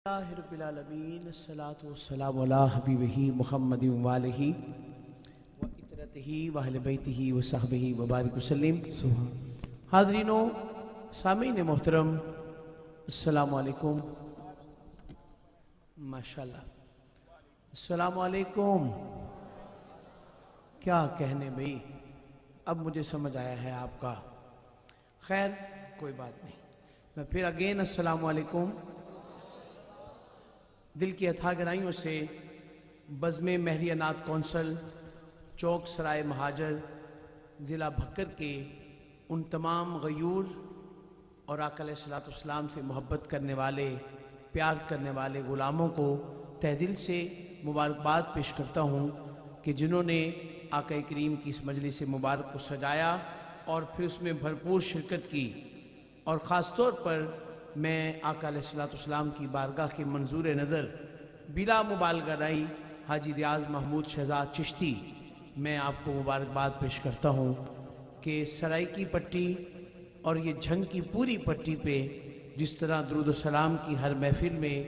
अस्सलातु अला हबीबिही मुहम्मदिन व आलिही व इतरतिही व अहले बैतिही व सहबिही व बारिक वसल्लम। हाज़रीनो सामीन मोहतरम, अस्सलामु अलैकुम। माशाल्लाह, अस्सलामु अलैकुम। क्या कहने भाई, अब मुझे समझ आया है आपका। खैर कोई बात नहीं, मैं फिर अगेन अस्सलामु अलैकुम। दिल की अथाह गहराइयों से बज़्म महरिया नात कौंसल चौक सराय महाजर ज़िला भक्कर के उन तमाम गयूर और आका अलैहिस्सलाम से मोहब्बत करने वाले, प्यार करने वाले ग़ुलामों को तहे दिल से मुबारकबाद पेश करता हूँ कि जिन्होंने आका करीम की इस मजलिस मुबारक को सजाया और फिर उसमें भरपूर शिरकत की। और ख़ास तौर पर मैं आका अलैहिस्सलाम की बारगाह के मंजूर नज़र बिला मुबालगा नहीं हाजी रियाज महमूद शहजाद चिश्ती, मैं आपको मुबारकबाद पेश करता हूँ कि सराय की पट्टी और ये झंग की पूरी पट्टी पे जिस तरह दुरूद सलाम की हर महफिल में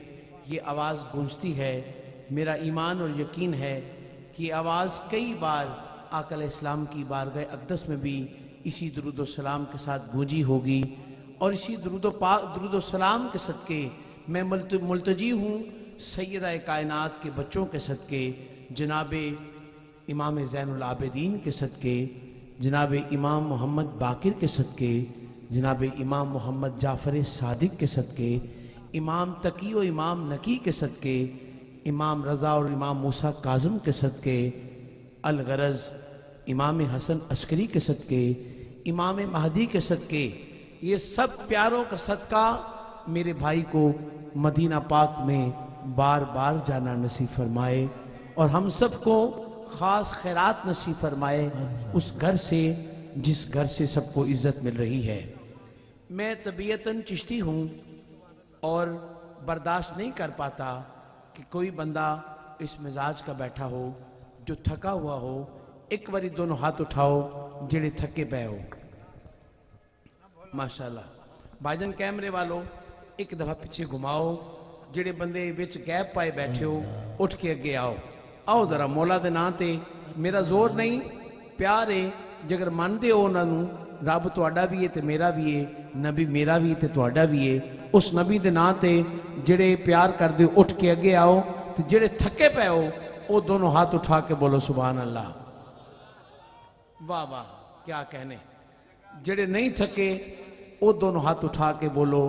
ये आवाज़ गूंजती है, मेरा ईमान और यकीन है कि आवाज़ कई बार आका अलैहिस्सलाम की बारगाह अक़दस में भी इसी दुरूद सलाम के साथ गूंजी होगी। और इसी दुरूद सलाम के सदक़े मैं मुल्तजी हूँ सैयदा कायनात के बच्चों के सदक़े, जनाब इमाम ज़ैनुल आबिदीन के सदक़े, जनाब इमाम मोहम्मद बाकिर के सदक़े, जनाब इमाम मोहम्मद जाफ़र सादिक के सदक़े, इमाम तकी व इमाम नकी के सदक़े, इमाम रज़ा और इमाम मूसा काज़म के सदक़े, अल-गरज़ इमाम हसन अस्करी के सदक़े, इमाम महदी के सदक़े, ये सब प्यारों का सदका मेरे भाई को मदीना पाक में बार बार जाना नसीब फरमाए और हम सब को ख़ास खैरात नसीब फरमाए उस घर से जिस घर से सबको इज़्ज़त मिल रही है। मैं तबीयतन चिश्ती हूँ और बर्दाश्त नहीं कर पाता कि कोई बंदा इस मिजाज का बैठा हो जो थका हुआ हो। एक बारी दोनों हाथ उठाओ जेड़े थके पे हो। माशाल्लाह भाईजान कैमरे वालों एक दफ़ा पीछे घुमाओ, जेड़े बंदे विच गैप पाए बैठे हो उठ के अगे आओ। आओ जरा मौला दे नां ते, मेरा जोर नहीं प्यार है। जगर मानते हो उन्होंने रब तुहाडा भी है ते मेरा भी है, नबी मेरा भी ते तुहाडा भी है, उस नबी दे नां ते जेड़े प्यार करदे उठ के अगे आओ। ते जेड़े थके पे हो वो दोनों हाथ उठा के बोलो सुभान अल्लाह। वाह वाह क्या कहने। जेड़े नहीं थके वो दोनों हाथ उठा के बोलो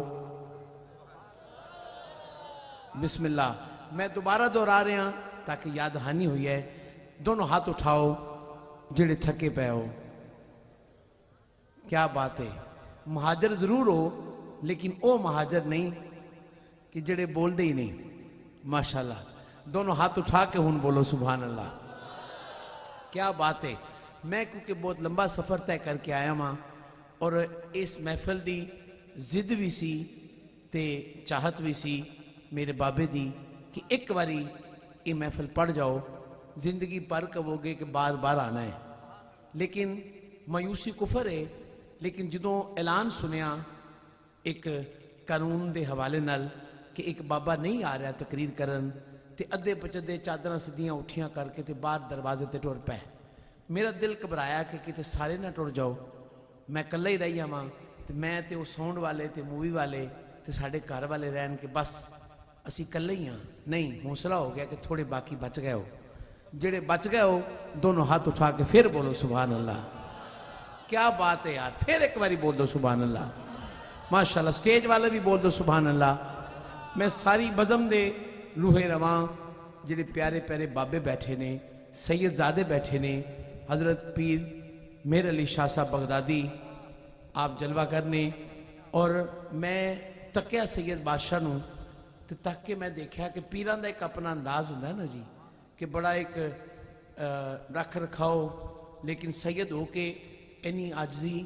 बिस्मिल्लाह। मैं दोबारा दोहरा रहा ताकि याद हानि हुई है। दोनों हाथ उठाओ जेड़े थके पे हो। क्या बात है। महाजर जरूर हो लेकिन वो महाजर नहीं कि जेड़े बोलते ही नहीं। माशाल्लाह दोनों हाथ उठा के हुन बोलो सुभान अल्लाह। क्या बात है। मैं क्योंकि बहुत लंबा सफ़र तय करके आया वहाँ और इस महफिल की जिद भी सी ते चाहत भी सी मेरे बाबे दी कि एक बारी ये महफिल पढ़ जाओ, जिंदगी पर कहोगे कि बार बार आना है। लेकिन मायूसी कुफर है। लेकिन जदों ऐलान सुनिया एक कानून के हवाले नाल कि एक बाबा नहीं आ रहा तकरीर करन ते अद्धे पचदे चादर सीधियां उठियां करके ते बाहर दरवाजे ते टुर पे। मेरा दिल घबराया कि किते सारे ना टुर जाओ, मैं कल्ला ही रही आवां ते मैं ते वो साउंड वाले ते मूवी वाले ते साढ़े घर वाले रहन के बस असी कल्ले ही हाँ। नहीं, हौसला हो गया कि थोड़े बाकी बच गए हो। जेड़े बच गए हो दोनों हाथ उठा के फिर बोलो सुभान अल्लाह। क्या बात है यार, फिर एक बारी बोल दो सुभान अल्लाह। माशाल्लाह स्टेज वाले भी बोल दो सुभान अल्लाह। मैं सारी बज़म दे रूहे रवां जेड़े प्यारे प्यारे बाबे बैठे ने, सैयदजादे बैठे ने, हज़रत पीर मेर अली शाह साहब बगदादी आप जलवा करने। और मैं तकिया सैयद बादशाह नूं ते तक के मैं देखा कि पीरां दा एक अपना अंदाज होंदा है ना जी कि बड़ा एक रख रखाओ लेकिन सैयद हो के इन्नी आजजी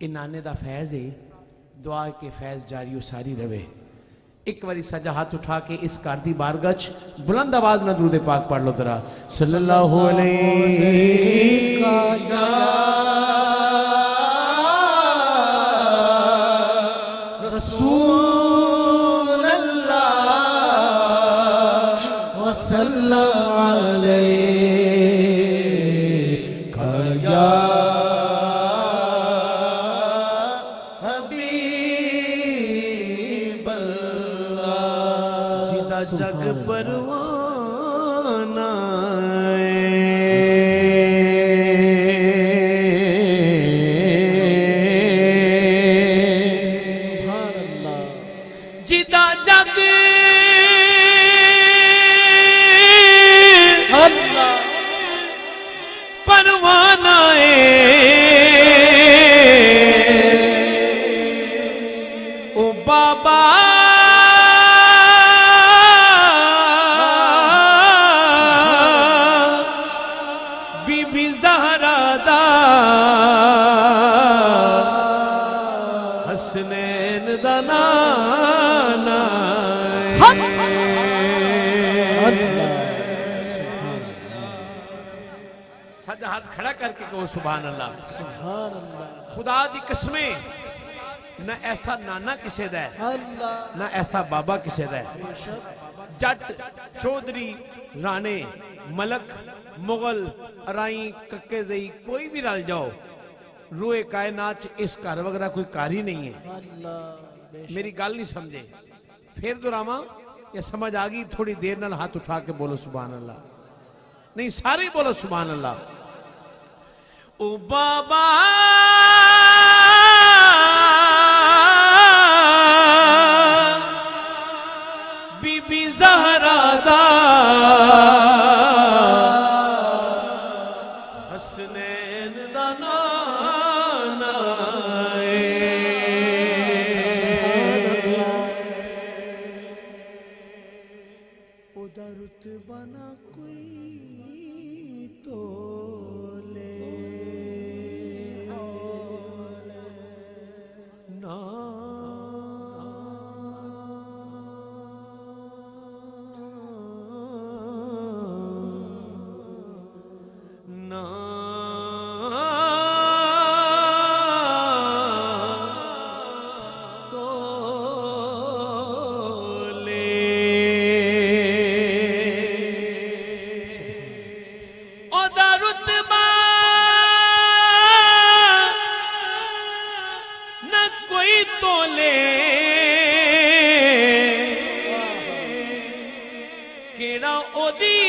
ए नाने दा फैज़ है। दुआ के फैज़ जारी सारी रवे। एक बारी सजा हाथ उठा के इस घर दी बारगाह बुलंद आवाज ना दुरूद पाक पढ़ लो जरा। सल्लल्लाहु अलैहि रसूल अल्लाह सल्ला अलैका या हबीबल्लाह। जिदा जग परवाना जिदा जग परवाना ओ बाबा बीबी ज़हरा दा हसनैन दा नाना सजा हाथ खड़ा करके कहो सुभान अल्लाह। सुभान अल्लाह। खुदा दी कसमें ना ऐसा नाना किसे दा है, ना ऐसा बाबा किसे दा है। जट चौधरी राणे मलक मुगल अराई कक्के जई कोई भी रल जाओ, रोए कायनात इस घर वगैरह कोई कार ही नहीं है। मेरी गल नहीं समझे, फिर दोहरावा या समझ आ गई? थोड़ी देर नाल हाथ उठा के बोलो सुभान अल्लाह। नहीं सारे बोलो सुभान अल्लाह। ओ बाबा बीबी ज़हरा दा हसनैन दा नाना ओदा रुतबा ना कोई तोले ना ना तोले ओदा रुतबा न कोई तोले केड़ा ओदी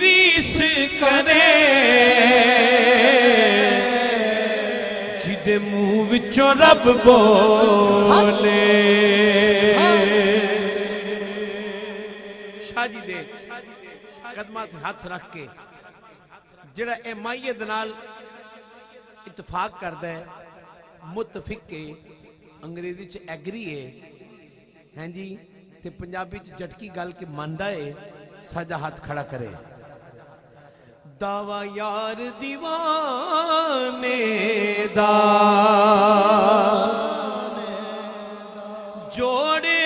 रीस करे जिदे मुंह विचों रब बोले। शाह जी दे कदमां ते हथ रख के जेड़ा ए माइये दे नाल इतफाक करदा है, मुतफिक के अंग्रेजी च एग्री है जी, ते पंजाबी च झटकी गल के मानदा है, सजा हाथ खड़ा करे। दावा यार दीवाने दा जोड़े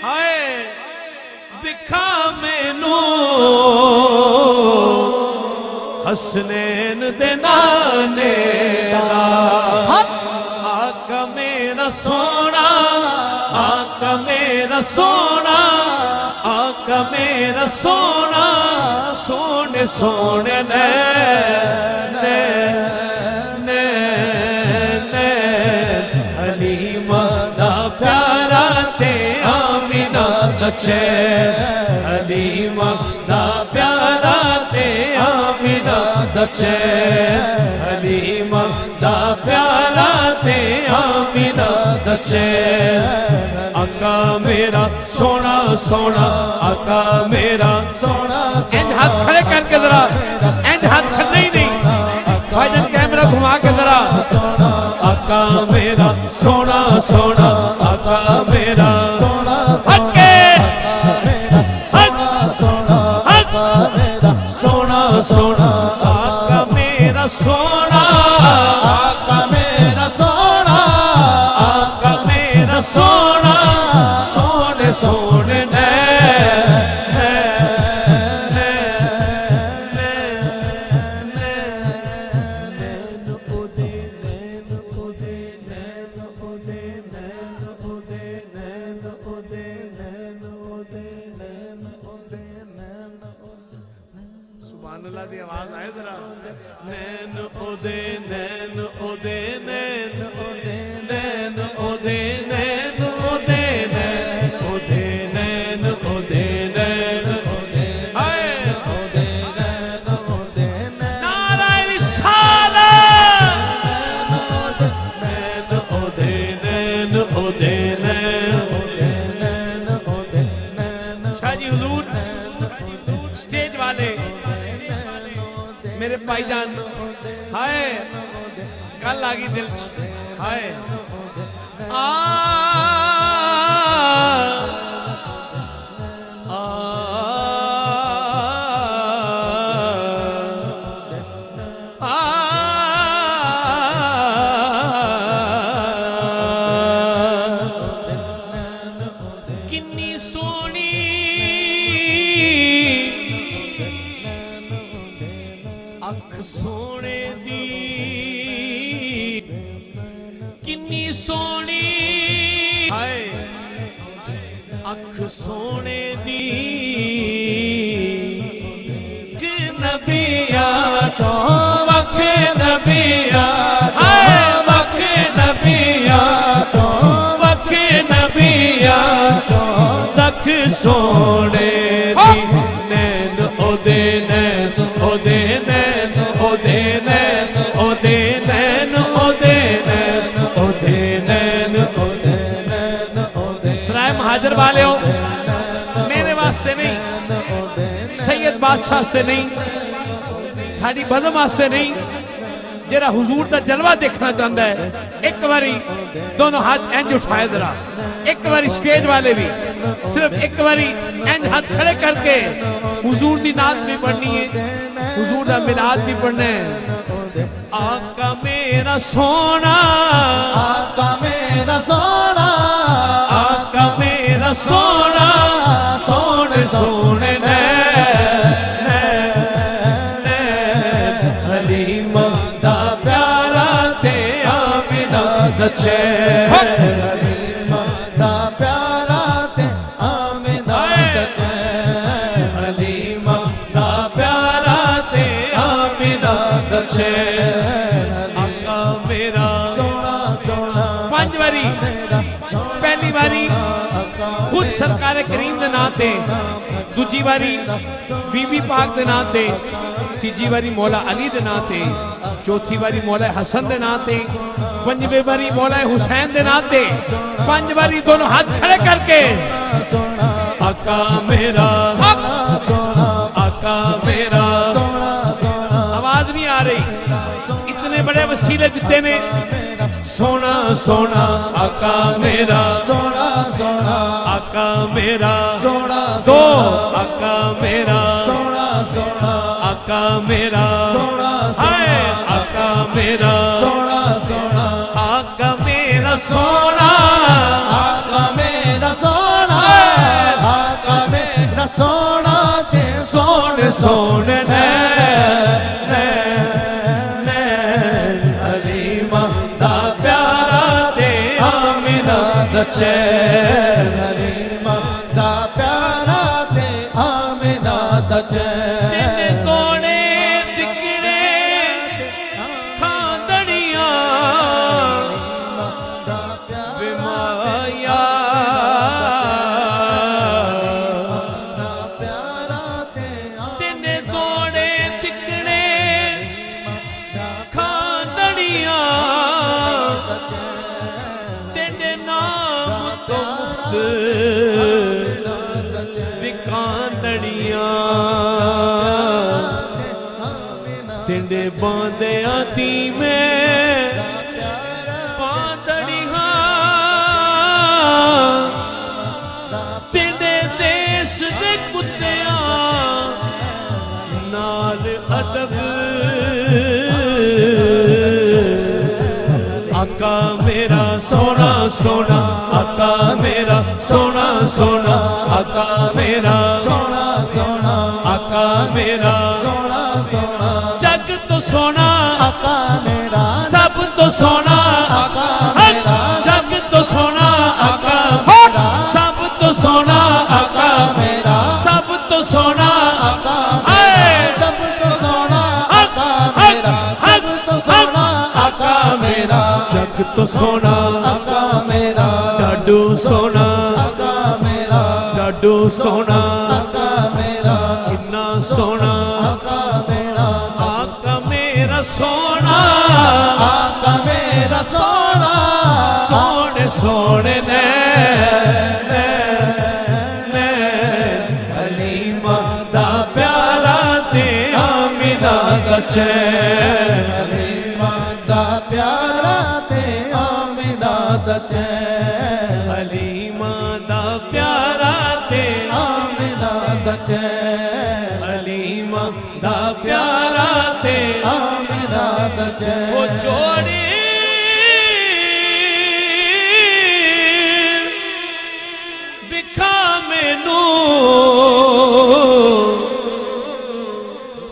हाय दिखा मैनू हसनैन दे नाने दा। आका मेरा सोना, आका मेरा सोना, आका मेरा सोना, सोने सोने ने हलीमा दा प्यारा ते आमिना दा चैन, हलीमा दा प्यारा ते आमिना दा चैन, हलीमा दा प्यारा ते आमिना दा चैन। आका मेरा सोना सोना, आका मेरा सोना, इंज हाथ खड़े करके जरा, इंज हाथ खड़े ही नहीं भाईजान, कैमरा घुमा के जरा। आका मेरा सोना सोना, आका मेरा सोना, हके सोना सोना, आका मेरा सोना, आका मेरा सोना, आका मेरा सोना, सोने सोने ने ओदे नैन ओदे नैन ओदे नैन ओदे नैन ओदे नैन ओदे नैन ओदे नैन ओदे हाय ओदे नैन ओदे नैन नारायण साला नैन ओदे नैन ओदे नैन ओदे नैन ओदे नैन शाहजी हुजूर स्टेज वाले मेरे भाईजान हाय कल आ गई दिल हाय आ किन्नी सोनी अख सोने दी किन्नी सोनी हाय अख सोने दी कि नबिया तो वख नबिया हाय वख नबिया तो वख नबिया तो तख सोने दी नैन ओदे नैन ओदे नैन ओदे नैन ओदे नैन ओदे नैन ओदे नैन ओदे नैन ओदे सराय महाजर वाले हो मेरे वास्ते नहीं सैयद बादशाह वास्ते नहीं साड़ी बदम वास्ते नहीं जरा हुजूर का जलवा देखना चाहता है एक बारी दोनों हाथ इंज उठाए जरा एक बारी स्टेज वाले भी सिर्फ एक बारी इंज हाथ खड़े करके हुजूर दी नात भी पढ़नी है हुजूर दा मिलाद भी पढ़ना है आका मेरा सोना आका मेरा सोना आका मेरा सोना सोने सोने हलीमा दा प्यारा ते आमिना दा चैन हलीमा दा प्यारा ते आमिना दा चैन हलीमा दा प्यारा ते आमिना दा चैन आका मेरा सोना सोना पांच बारी पहली बारी खुद सरकार करीम दे नाम से दूजी बारी बीबी पाक दे नाम से तीजी बारी मौला अली दे नाम से चौथी बारी मौला हसन दे नाम से पंजवी बारी मौला हुसैन दे नाम से पांच बारी दोनों हाथ खड़े करके आका मेरा आका मेरा आवाज नहीं आ रही इतने बड़े वसीले दिते ने सोना सोना आका मेरा सोना सोना आका मेरा सोना दो आका मेरा सोना सोना आका मेरा सोना हाय आका मेरा सोना सोना आका मेरा सोना आका मेरा सोना आका मेरा सोना ते सोने सोने चैन हलीमा दा प्यारा ते आमिना दा चैन तेने तोड़े दिकड़े खांदड़ियां बिमाया तेने तोड़े दिकड़े खांदड़ियां तिंडे बांधे आती में बांधड़िया तिंडे देश दे कुत्तिया नाल अदब आका मेरा सोना सोना आका मेरा सोना सोना आका मेरा सोना सोना आका मेरा सोना सोना जग तो सोना आका मेरा सब तो सोना आका मेरा जग तो सोना आका मेरा सब तो सोना आका मेरा सब तो सोना आका मेरा सब तो सोना आका मेरा सब तो तो सोना आका मेरा डाडू सोना आका मेरा डाडू सोना आका मेरा किन्ना सोना आका मेरा आका मेरा सोना आका मेरा सोना सोने सोने ने हलीमा दा प्यारा ते आमिना दा चैन हलीमा दा प्यारा ते आमिना दा चैन हलीमा दा प्यारा ते आमिना दा चैन हलीमा दा प्यारा ते आमिना दा चैन वो जोड़ी दिखा मैनू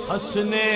हसने